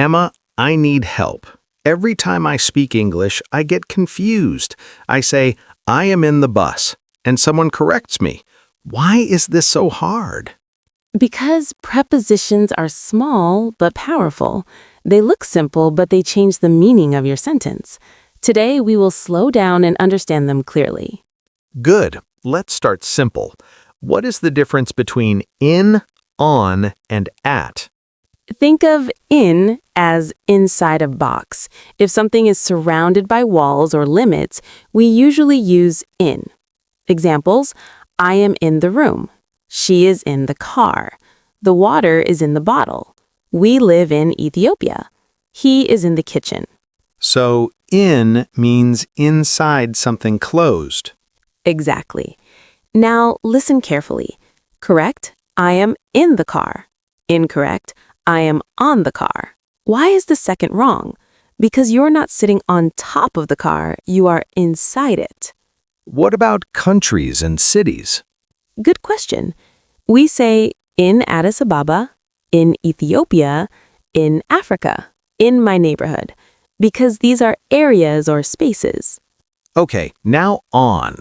Emma, I need help. Every time I speak English, I get confused. I say, I am in the bus, and someone corrects me. Why is this so hard? Because prepositions are small but powerful. They look simple, but they change the meaning of your sentence. Today, we will slow down and understand them clearly. Good. Let's start simple. What is the difference between in, on, and at? Think of in as inside a box. If something is surrounded by walls or limits, we usually use in. Examples: I am in the room. She is in the car. The water is in the bottle. We live in Ethiopia. He is in the kitchen. So, in means inside something closed. Exactly. Now listen carefully. Correct: I am in the car. Incorrect: I am on the car. Why is the second wrong? Because you're not sitting on top of the car, you are inside it. What about countries and cities? Good question. We say in Addis Ababa, in Ethiopia, in Africa, in my neighborhood, because these are areas or spaces. Okay, now on.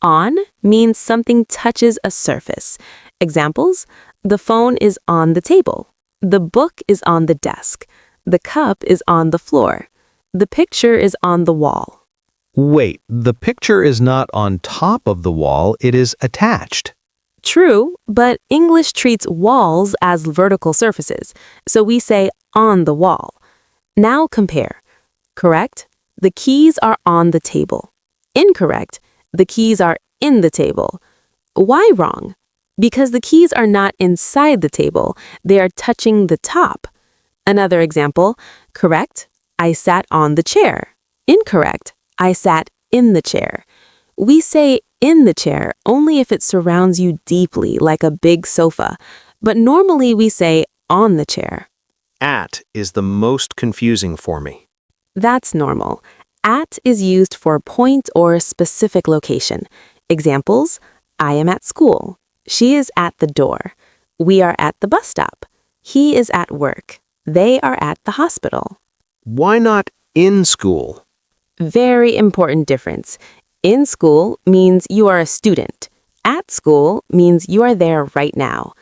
On means something touches a surface. Examples: the phone is on the table. The book is on the desk. The cup is on the floor. The picture is on the wall. Wait, the picture is not on top of the wall, it is attached. True, but English treats walls as vertical surfaces, so we say on the wall. Now compare. Correct: the keys are on the table. Incorrect: the keys are in the table. Why wrong? Because the keys are not inside the table, they are touching the top. Another example: correct: I sat on the chair. Incorrect: I sat in the chair. We say in the chair only if it surrounds you deeply, like a big sofa, but normally we say on the chair. At is the most confusing for me. That's normal. At is used for a point or a specific location. Examples: I am at school. She is at the door. We are at the bus stop. He is at work. They are at the hospital. Why not in school? Very important difference. In school means you are a student. At school means you are there right now.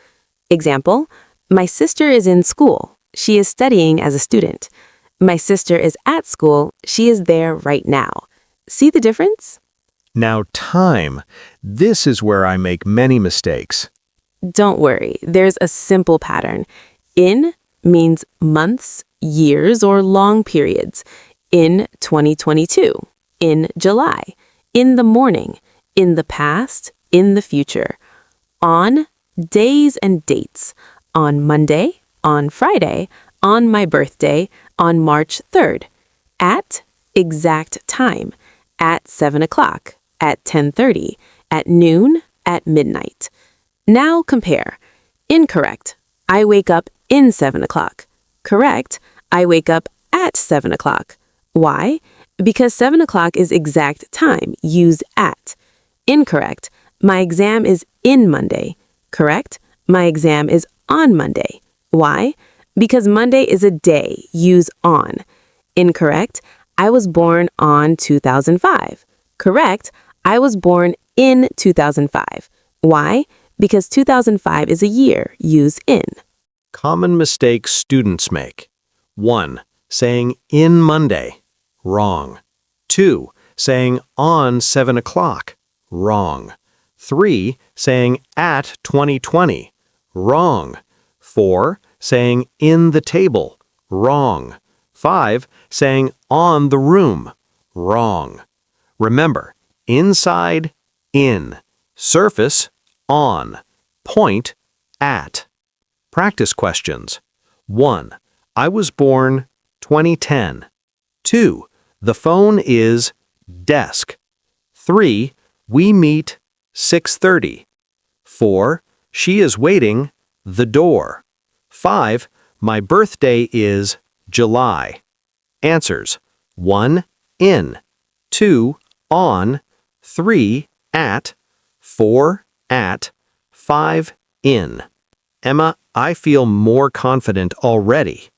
Example: my sister is in school. She is studying as a student. My sister is at school. She is there right now. See the difference? Now time. This is where I make many mistakes. Don't worry, there's a simple pattern. In means months, years, or long periods. In 2022, in July, in the morning, in the past, in the future. On, days and dates. On Monday, on Friday, on my birthday, on March 3rd. At, exact time. At 7 o'clock, at 10:30, at noon, at midnight. Now compare. Incorrect: I wake up in 7 o'clock. Correct: I wake up at 7 o'clock. Why? Because 7 o'clock is exact time. Use at. Incorrect: my exam is in Monday. Correct: my exam is on Monday. Why? Because Monday is a day. Use on. Incorrect: I was born on 2005. Correct: I was born in 2005. Why? Because 2005 is a year. Use in. Common mistakes students make. 1. Saying in Monday. Wrong. 2. Saying on 7 o'clock. Wrong. 3. Saying at 2020. Wrong. 4. Saying in the table. Wrong. 5. Saying on the room. Wrong. Remember, inside, in. Surface, on. Point, at. Practice questions. 1. I was born 2010. 2. The phone is desk. 3. We meet 6:30. 4. She is waiting the door. 5. My birthday is July. Answers: 1. In. 2. On. 3. At. 4. At. 5. In. Emma, I feel more confident already.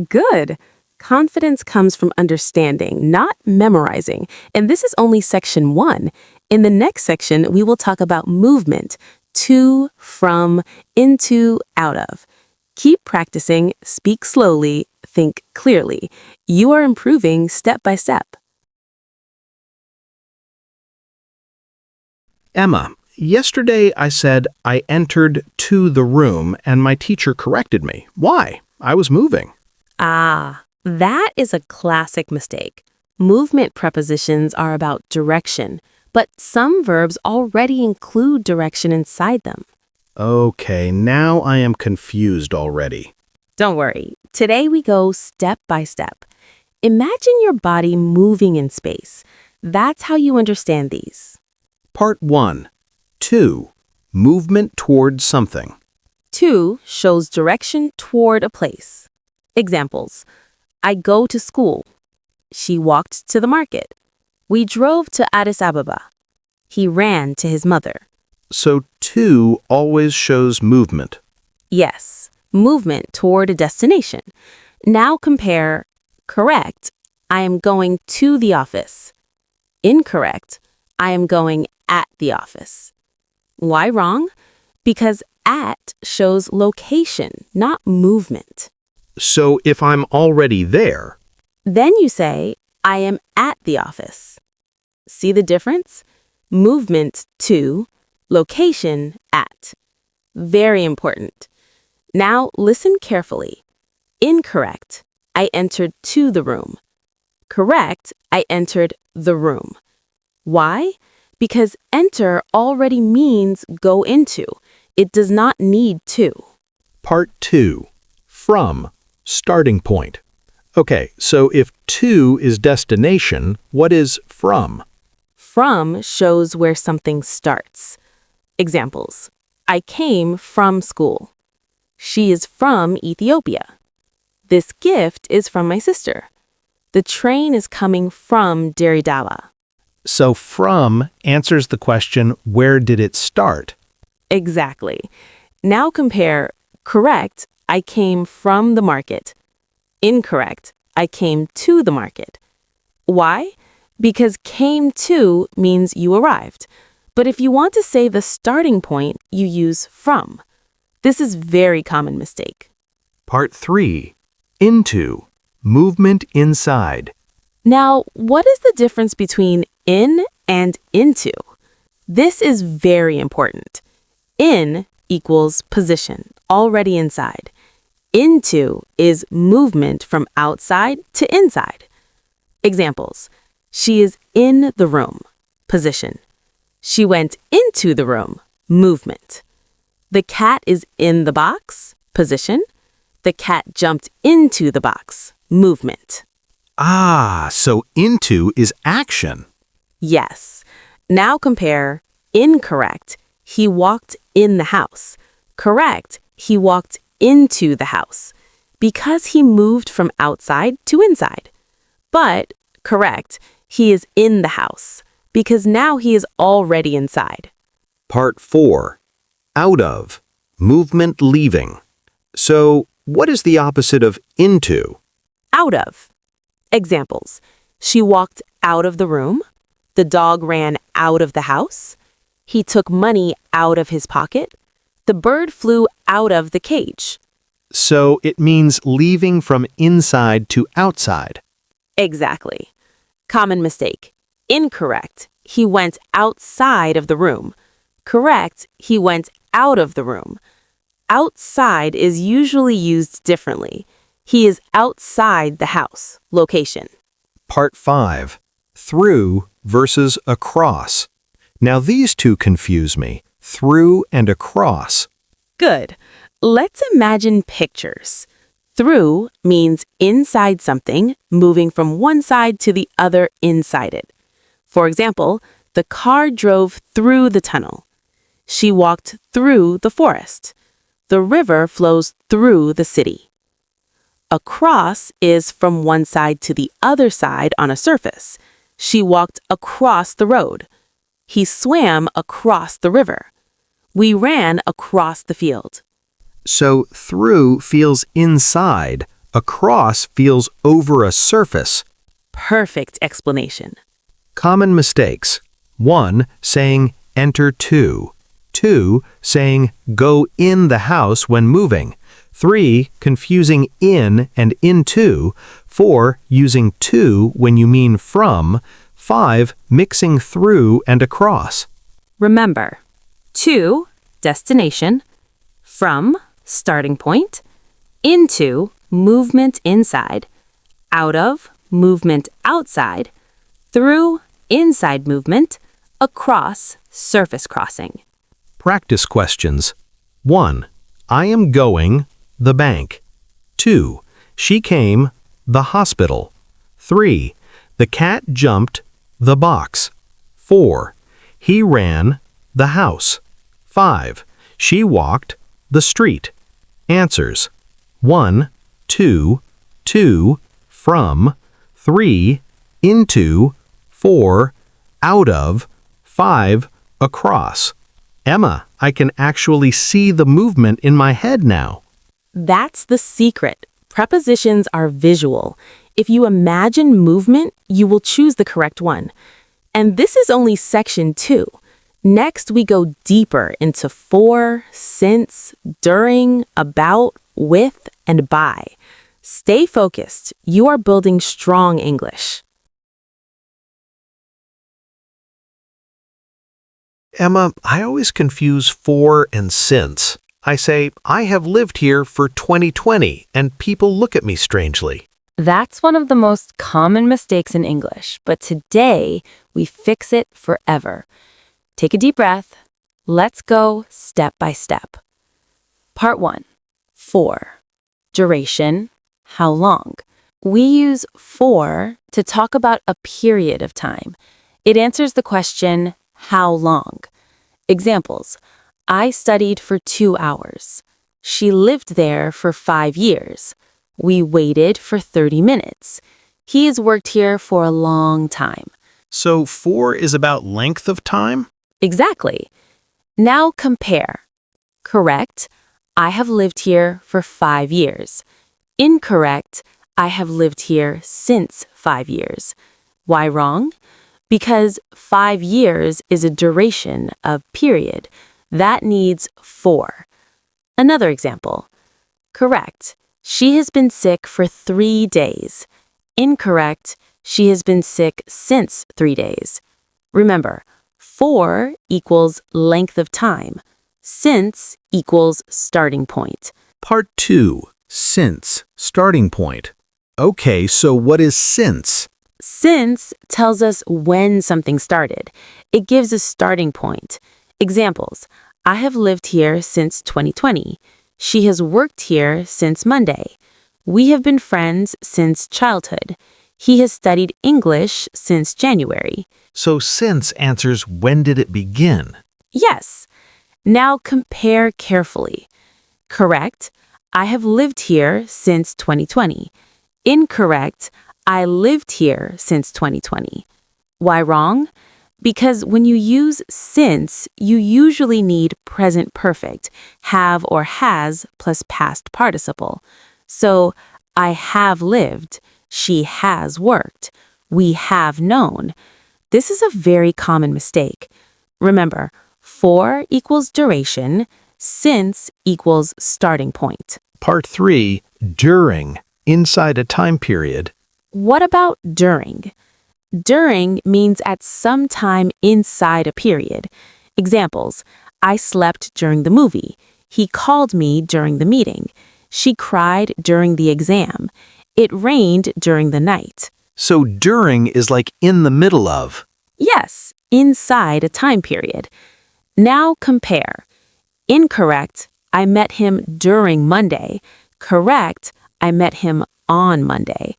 Good. Confidence comes from understanding, not memorizing. And this is only section 1. In the next section, we will talk about movement: to, from, into, out of. Keep practicing, speak slowly, think clearly. You are improving step by step. Emma, yesterday I said I entered to the room and my teacher corrected me. Why? I was moving. Ah, that is a classic mistake. Movement prepositions are about direction, but some verbs already include direction inside them. Okay, now I am confused already. Don't worry. Today we go step by step. Imagine your body moving in space. That's how you understand these. Part 1. To. Movement toward something. To shows direction toward a place. Examples: I go to school. She walked to the market. We drove to Addis Ababa. He ran to his mother. So to always shows movement. Yes, movement toward a destination. Now compare correct: I am going to the office. Incorrect: I am going at the office. Why wrong? Because at shows location, not movement. So if I'm already there, Then you say, I am at the office. See the difference? Movement to, location at. Very important. Now listen carefully. Incorrect: I entered to the room. Correct: I entered the room. Why? Because enter already means go into. It does not need to. Part 2. From. Starting point. Okay, so if to is destination, what is from? From shows where something starts. Examples: I came from school. She is from Ethiopia. This gift is from my sister. The train is coming from Derridala. So from answers the question, where did it start? Exactly. Now compare correct: I came from the market. Incorrect: I came to the market. Why? Because came to means you arrived. But if you want to say the starting point, you use from. This is very common mistake. Part 3. Into. Movement inside. Now, what is the difference between in and into? This is very important. In equals position, already inside. Into is movement from outside to inside. Examples: she is in the room, position. She went into the room, movement. The cat is in the box, position. The cat jumped into the box, movement. Ah, so into is action. Yes. Now compare incorrect: he walked in the house. Correct: he walked into the house because he moved from outside to inside. But correct: he is in the house because now he is already inside. Part 4. Out of. Movement leaving. So, what is the opposite of into? Out of. Examples: she walked out of the room. The dog ran out of the house. He took money out of his pocket. The bird flew out of the cage. So, it means leaving from inside to outside. Exactly. Common mistake. Incorrect: he went outside of the room. Correct: he went out of the room. Outside is usually used differently. He is outside the house, location. Part 5. Through versus across. Now these two confuse me. Through and across. Good. Let's imagine pictures. Through means inside something, moving from one side to the other inside it. For example, the car drove through the tunnel. She walked through the forest. The river flows through the city. Across is from one side to the other side on a surface. She walked across the road. He swam across the river. We ran across the field. So through feels inside, Across feels over a surface. Perfect explanation. Common mistakes. 1. Saying enter to. 2. Saying go in the house when moving. 3. Confusing in and into. 4. Using to when you mean from. 5. Mixing through and across. Remember, to, destination, from, starting point, into, movement inside, out of, movement outside, through, inside movement, across, surface crossing. Practice questions. 1. I am going, the bank. 2. She came, the hospital. 3. The cat jumped, the box. 4. He ran, the house. 5. She walked, the street. Answers. 1, 2, 2, from, 3, into, 4, out of, 5, across. Emma, I can actually see the movement in my head now. That's the secret. Prepositions are visual. If you imagine movement, you will choose the correct one. And this is only section 2. Next, we go deeper into for, since, during, about, with, and by. Stay focused. You are building strong English. Emma, I always confuse for and since. I say, I have lived here for 2020, and people look at me strangely. That's one of the most common mistakes in English, but today we fix it forever. Take a deep breath. Let's go step by step. Part 1. For. Duration. How long? We use for to talk about a period of time. It answers the question, how long? Examples. I studied for 2 hours. She lived there for 5 years. We waited for 30 minutes. He has worked here for a long time. So for is about length of time? Exactly. Now compare. Correct. I have lived here for 5 years. Incorrect. I have lived here since 5 years. Why wrong? Because 5 years is a duration of period. That needs for. Another example. Correct. She has been sick for 3 days. Incorrect. She has been sick since 3 days. Remember, for equals length of time. Since equals starting point. Part 2. Since. Starting point. Okay, so what is since? Since tells us when something started. It gives a starting point. Examples. I have lived here since 2020. She has worked here since Monday. We have been friends since childhood. He has studied English since January. So since answers when did it begin? Yes. Now compare carefully. Correct. I have lived here since 2020. Incorrect. I lived here since 2020. Why wrong? Because when you use since, you usually need present perfect, have or has plus past participle. So, I have lived, she has worked, we have known. This is a very common mistake. Remember, for equals duration, since equals starting point. Part 3. During. Inside a time period. What about during? During means at some time inside a period. Examples. I slept during the movie. He called me during the meeting. She cried during the exam. It rained during the night. So during is like in the middle of. Yes, inside a time period. Now compare. Incorrect, I met him during Monday. Correct, I met him on Monday.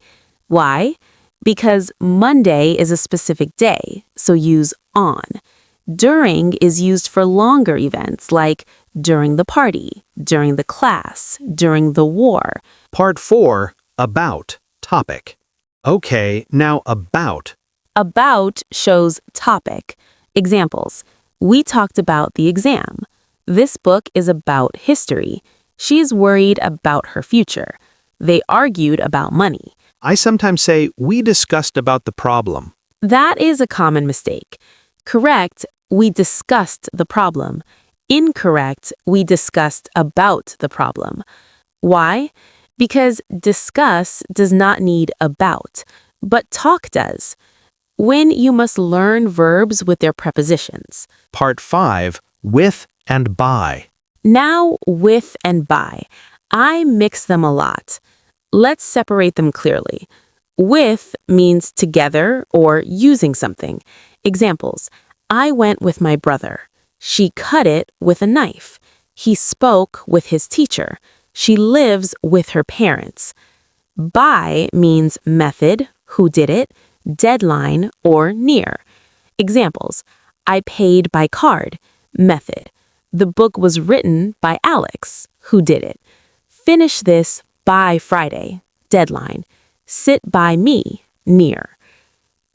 Why? Because Monday is a specific day, so use on. During is used for longer events like during the party, during the class, during the war. Part 4. About. Topic. Okay, now about. About shows topic. Examples. We talked about the exam. This book is about history. She is worried about her future. They argued about money. I sometimes say, we discussed about the problem. That is a common mistake. Correct, we discussed the problem. Incorrect, we discussed about the problem. Why? Because discuss does not need about, but talk does. When you must learn verbs with their prepositions. Part 5, with and by. Now, with and by. I mix them a lot. Let's separate them clearly. With means together or using something. Examples: I went with my brother. She cut it with a knife. He spoke with his teacher. She lives with her parents. By means method, who did it, deadline, or near. Examples: I paid by card. Method: the book was written by Alex. Who did it? Finish this by Friday. Deadline. Sit by me. Near.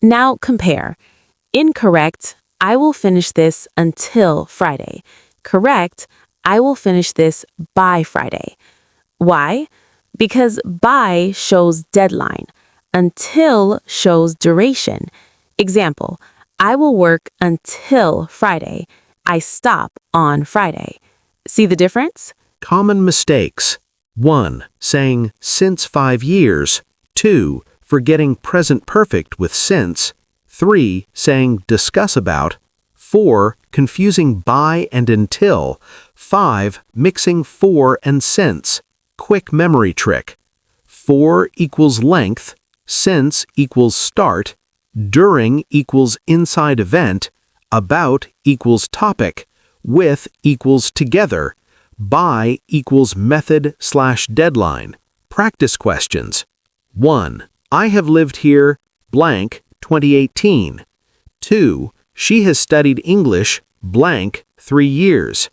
Now compare. Incorrect: I will finish this until Friday. Correct: I will finish this by Friday. Why? Because by shows deadline. Until shows duration. Example: I will work until Friday. I stop on Friday. See the difference? Common mistakes. 1. Saying since 5 years. 2. Forgetting present perfect with since. 3. Saying discuss about. 4. Confusing by and until. 5. Mixing for and since. Quick memory trick. For equals length. Since equals start. During equals inside event. About equals topic. With equals together. By equals method/deadline. Practice questions. 1. I have lived here, blank, 2018. 2. She has studied English, blank, 3 years.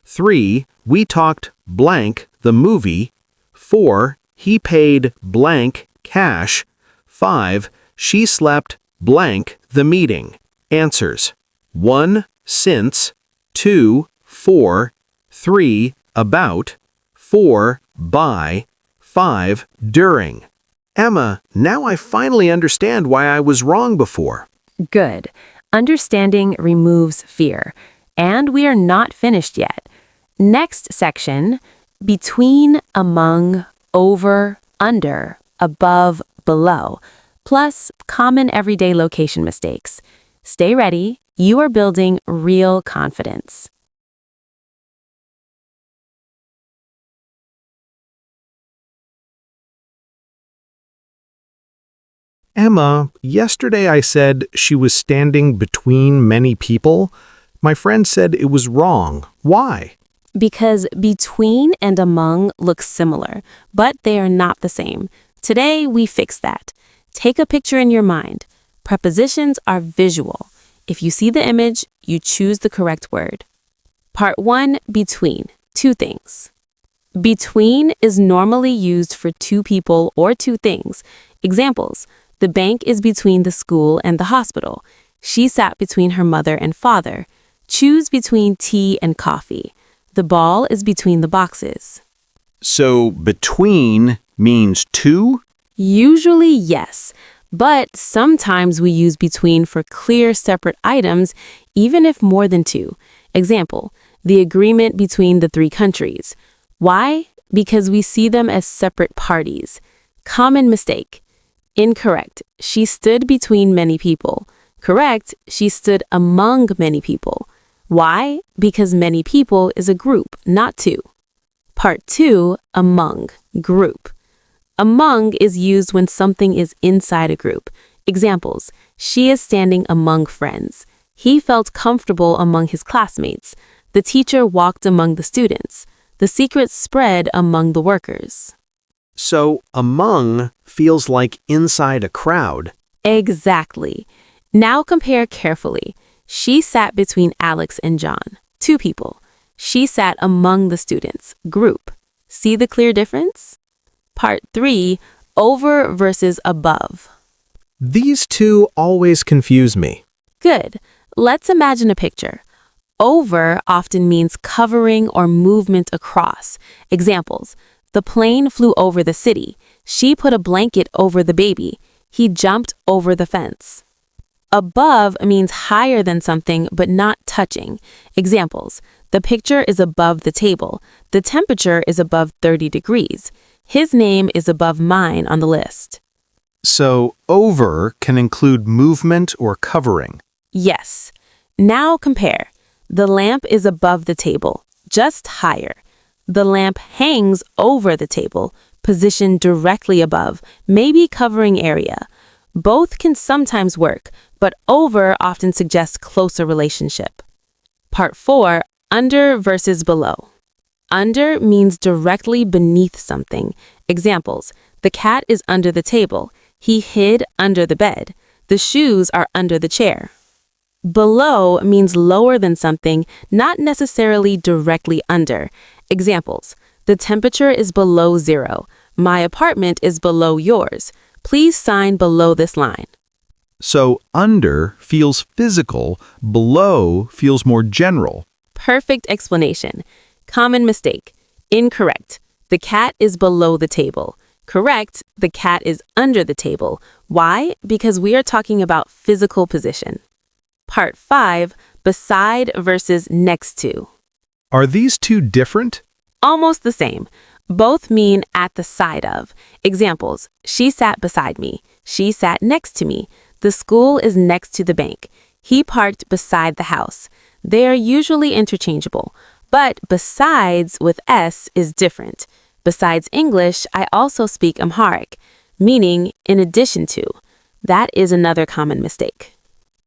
3. We talked, blank, the movie. 4. He paid, blank, cash. 5. She slept, blank, the meeting. Answers. 1. Since. 2. For. 3. About. 4. By. 5. During. Emma, now I finally understand why I was wrong before. Good. Understanding removes fear. And we are not finished yet. Next section: between, among, over, under, above, below, plus common everyday location mistakes. Stay ready. You are building real confidence. Emma, yesterday I said she was standing between many people. My friend said it was wrong. Why? Because between and among look similar, but they are not the same. Today, we fix that. Take a picture in your mind. Prepositions are visual. If you see the image, you choose the correct word. Part 1, between. 2 things. Between is normally used for 2 people or 2 things. Examples: the bank is between the school and the hospital. She sat between her mother and father. Choose between tea and coffee. The ball is between the boxes. So between means 2? Usually, yes, but sometimes we use between for clear separate items, even if more than 2. Example: the agreement between the 3 countries. Why? Because we see them as separate parties. Common mistake. Incorrect: she stood between many people. Correct: she stood among many people. Why? Because many people is a group, not 2. Part 2, among, group. Among is used when something is inside a group. Examples: she is standing among friends. He felt comfortable among his classmates. The teacher walked among the students. The secret spread among the workers. So among feels like inside a crowd. Exactly. Now compare carefully. She sat between Alex and John, 2 people. She sat among the students, group. See the clear difference? Part 3, over versus above. These 2 always confuse me. Good. Let's imagine a picture. Over often means covering or movement across. Examples: The plane flew over the city. She put a blanket over the baby. He jumped over the fence. Above means higher than something but not touching. Examples: the picture is above the table. The temperature is above 30 degrees. His name is above mine on the list. So, over can include movement or covering. Yes. Now compare. The lamp is above the table, just higher. The lamp hangs over the table, positioned directly above, maybe covering area. Both can sometimes work, but over often suggests closer relationship. Part 4, under versus below. Under means directly beneath something. Examples: the cat is under the table. He hid under the bed. The shoes are under the chair. Below means lower than something, not necessarily directly under. Examples: the temperature is below 0. My apartment is below yours. Please sign below this line. So, under feels physical, below feels more general. Perfect explanation. Common mistake. Incorrect. The cat is below the table. Correct. The cat is under the table. Why? Because we are talking about physical position. Part 5, beside versus next to. Are these two different? Almost the same. Both mean at the side of. Examples: she sat beside me. She sat next to me. The school is next to the bank. He parked beside the house. They are usually interchangeable, but besides with S is different. Besides English, I also speak Amharic, meaning in addition to. That is another common mistake.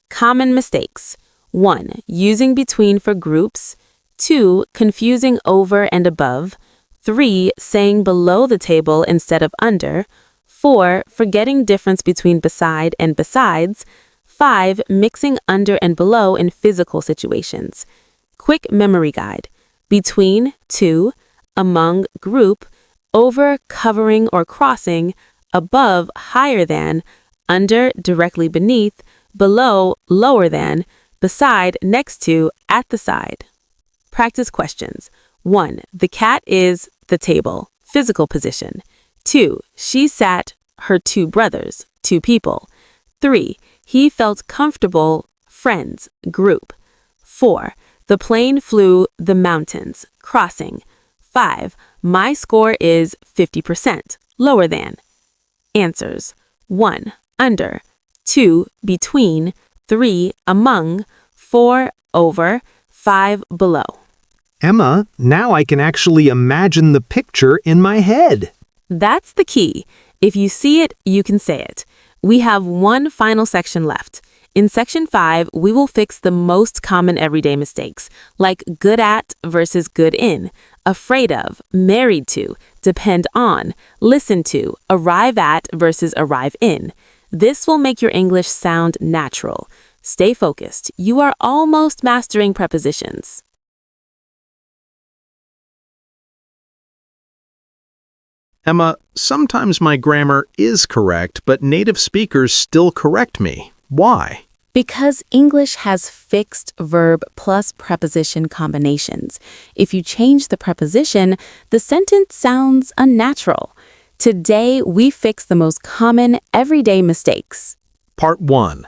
Common mistakes. 1. Using between for groups. 2. Confusing over and above. 3. Saying below the table instead of under. 4. Forgetting difference between beside and besides. 5. Mixing under and below in physical situations. Quick memory guide. Between, to, among, group, over, covering or crossing, above, higher than, under, directly beneath, below, lower than, beside, next to, at the side. Practice questions. 1. The cat is the table, physical position. 2. She sat her 2 brothers, 2 people. 3. He felt comfortable, friends, group. 4. The plane flew the mountains, crossing. 5. My score is 50%, lower than. Answers. 1. Under. 2. Between. 3. Among. 4. Over. 5. Below. Emma, now I can actually imagine the picture in my head. That's the key. If you see it, you can say it. We have one final section left. In section 5, we will fix the most common everyday mistakes, like good at versus good in, afraid of, married to, depend on, listen to, arrive at versus arrive in. This will make your English sound natural. Stay focused. You are almost mastering prepositions. Emma, sometimes my grammar is correct, but native speakers still correct me. Why? Because English has fixed verb plus preposition combinations. If you change the preposition, the sentence sounds unnatural. Today, we fix the most common everyday mistakes. Part 1.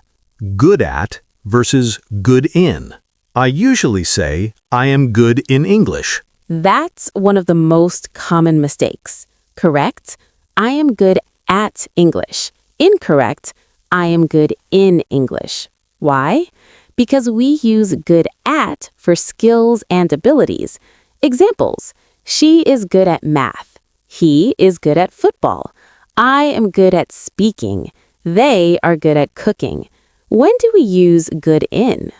Good at versus good in. I usually say, I am good in English. That's one of the most common mistakes. Correct? I am good at English. Incorrect? I am good in English. Why? Because we use good at for skills and abilities. Examples: she is good at math. He is good at football. I am good at speaking. They are good at cooking. When do we use good in?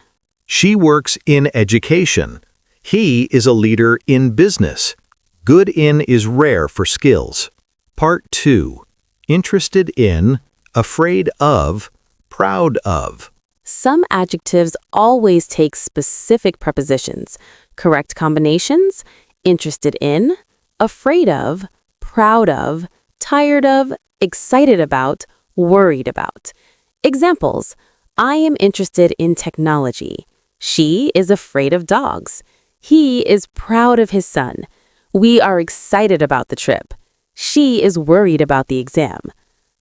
She works in education. He is a leader in business. Good in is rare for skills. Part 2. Interested in, afraid of, proud of. Some adjectives always take specific prepositions. Correct combinations: interested in, afraid of, proud of, tired of, excited about, worried about. Examples: I am interested in technology. She is afraid of dogs. He is proud of his son. We are excited about the trip. She is worried about the exam.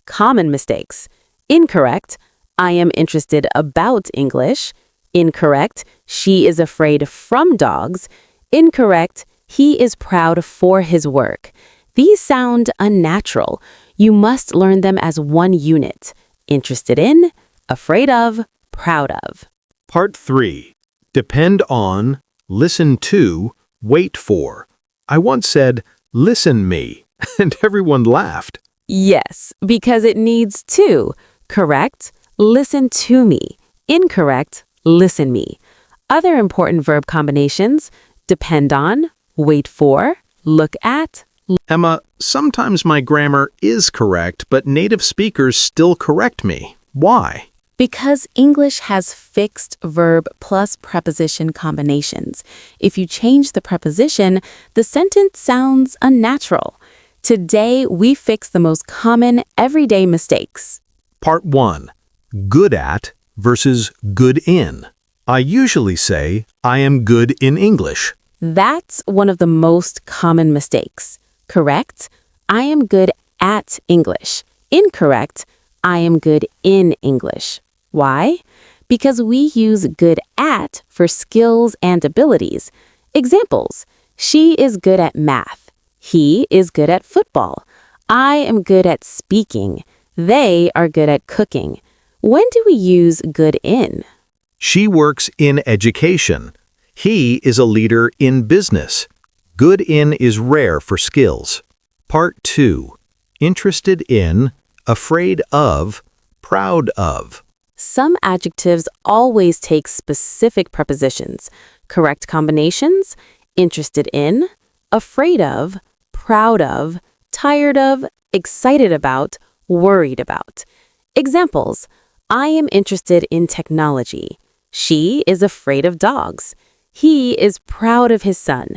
Common mistakes. Incorrect. I am interested about English. Incorrect. She is afraid from dogs. Incorrect. He is proud for his work. These sound unnatural. You must learn them as one unit. Interested in, afraid of, proud of. Part 3. Depend on, listen to, wait for. I once said, listen me, and everyone laughed. Yes, because it needs to. Correct, listen to me. Incorrect, listen me. Other important verb combinations: depend on, wait for, look at. Emma, sometimes my grammar is correct, but native speakers still correct me. Why? Because English has fixed verb plus preposition combinations. If you change the preposition, the sentence sounds unnatural. Today, we fix the most common everyday mistakes. Part 1. Good at versus good in. I usually say, I am good in English. That's one of the most common mistakes. Correct? I am good at English. Incorrect? I am good in English. Why? Because we use good at for skills and abilities. Examples: she is good at math. He is good at football. I am good at speaking. They are good at cooking. When do we use good in? She works in education. He is a leader in business. Good in is rare for skills. Part 2. Interested in, afraid of, proud of. Some adjectives always take specific prepositions. Correct combinations: interested in, afraid of, proud of, tired of, excited about, worried about. Examples: I am interested in technology. She is afraid of dogs. He is proud of his son.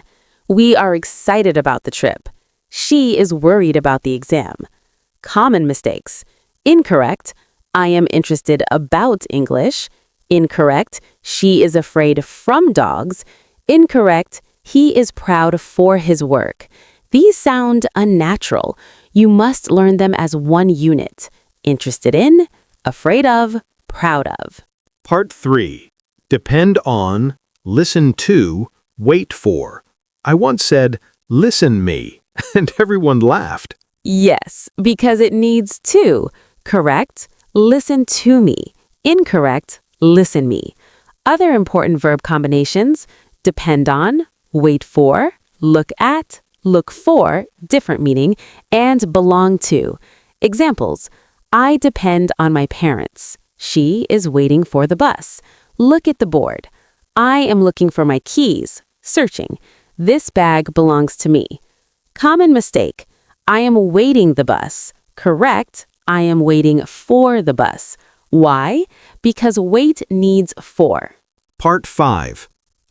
We are excited about the trip. She is worried about the exam. Common mistakes. Incorrect. I am interested about English. Incorrect. She is afraid from dogs. Incorrect. He is proud for his work. These sound unnatural. You must learn them as one unit. Interested in, afraid of, proud of. Part 3. Depend on, listen to, wait for. I once said, listen me, and everyone laughed. Yes, because it needs to. Correct, listen to me. Incorrect, listen me. Other important verb combinations: depend on, wait for, look at, look for, different meaning, and belong to. Examples: I depend on my parents. She is waiting for the bus. Look at the board. I am looking for my keys. Searching. This bag belongs to me. Common mistake: I am waiting the bus. Correct, I am waiting for the bus. Why? Because wait needs for. Part 5.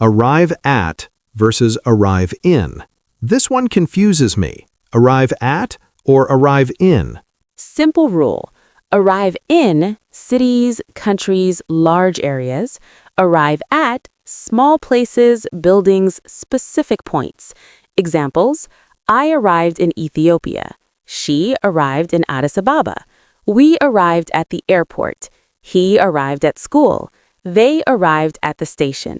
Arrive at versus arrive in. This one confuses me. Arrive at or arrive in? Simple rule. Arrive in cities, countries, large areas. Arrive at small places, buildings, specific points. Examples: I arrived in Ethiopia. She arrived in Addis Ababa. We arrived at the airport. He arrived at school. They arrived at the station.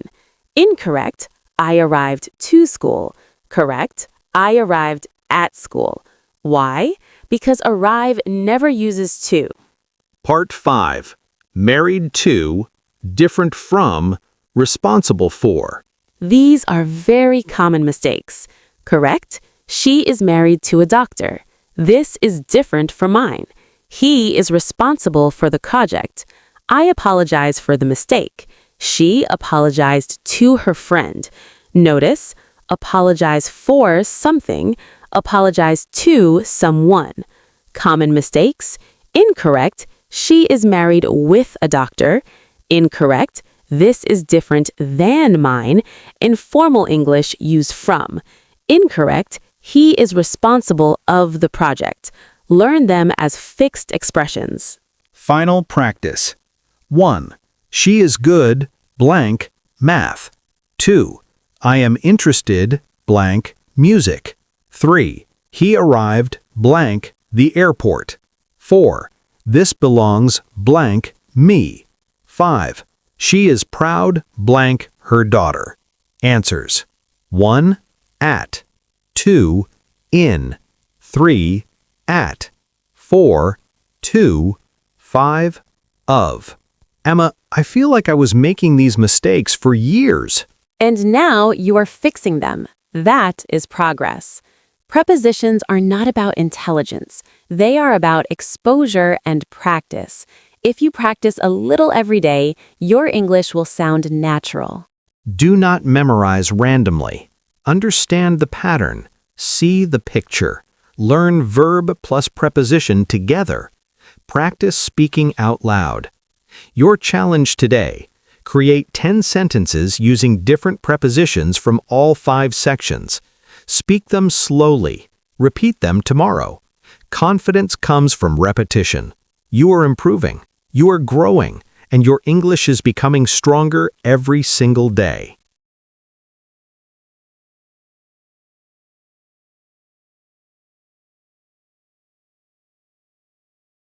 Incorrect: I arrived to school. Correct: I arrived at school. Why? Because arrive never uses to. Part 5. Married to, different from, responsible for. These are very common mistakes. Correct? She is married to a doctor. This is different from mine. He is responsible for the project. I apologize for the mistake. She apologized to her friend. Notice, apologize for something, apologize to someone. Common mistakes. Incorrect: she is married with a doctor. Incorrect: this is different than mine. In formal English, use from. Incorrect: he is responsible of the project. Learn them as fixed expressions. Final practice. 1. She is good, blank, math. 2. I am interested, blank, music. 3. He arrived blank the airport. 4. This belongs blank me. 5. She is proud blank her daughter. Answers: 1. At. 2. In. 3. At. 4. To. 5. Of. Emma, I feel like I was making these mistakes for years. And now you are fixing them. That is progress. Prepositions are not about intelligence. They are about exposure and practice. If you practice a little every day, your English will sound natural. Do not memorize randomly. Understand the pattern. See the picture. Learn verb plus preposition together. Practice speaking out loud. Your challenge today: create 10 sentences using different prepositions from all 5 sections. Speak them slowly. Repeat them tomorrow. Confidence comes from repetition. You are improving. You are growing, and your English is becoming stronger every single day.